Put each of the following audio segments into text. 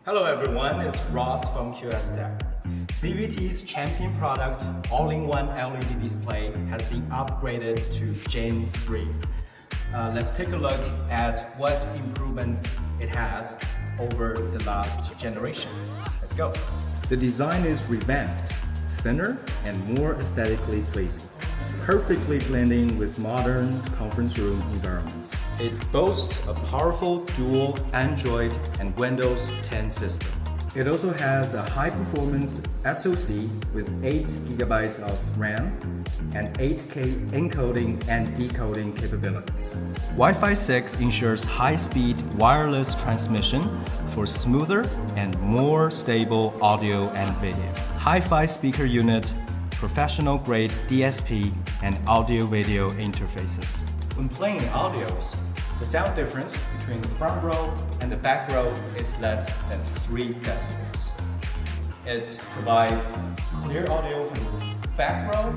Hello everyone, it's Ross from QSTECH. CVT's champion product, all-in-one LED display, has been upgraded to Gen 3. Let's take a look at what improvements it has over the last generation. Let's go. The design is revamped, thinner and more aesthetically pleasing, perfectly blending with modern conference room environments. It boasts a powerful dual Android and Windows 10 system. It also has a high-performance SoC with 8 GB of RAM and 8K encoding and decoding capabilities. Wi-Fi 6 ensures high-speed wireless transmission for smoother and more stable audio and video. Hi-Fi speaker unit, professional-grade DSP and audio-video interfaces. When playing audios, the sound difference between the front row and the back row is less than 3 decibels. It provides clear audio from the back row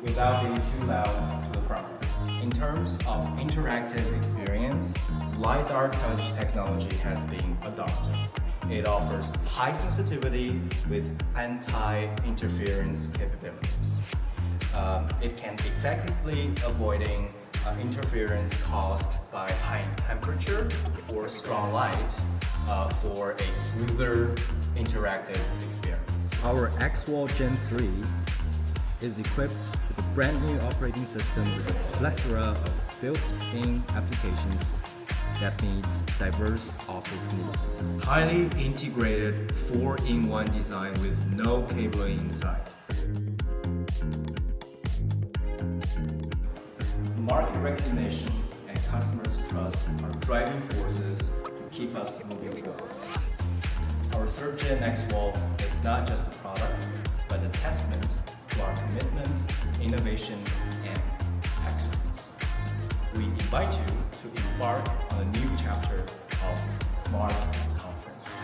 without being too loud to the front row. In terms of interactive experience, LiDAR touch technology has been adopted. It offers high sensitivity with anti-interference capabilities. It can effectively avoiding interference caused by high temperature or strong light for a smoother interactive experience. Our XWALL Gen 3 is equipped with a brand new operating system with a plethora of built-in applications that meets diverse office needs. Highly integrated 4-in-1 design with no cabling inside. Market recognition and customers' trust are driving forces to keep us moving forward. Our 3rd Gen XWALL is not just a product, but a testament to our commitment, innovation, and excellence. We invite you to embark on a new chapter of Smart Conference.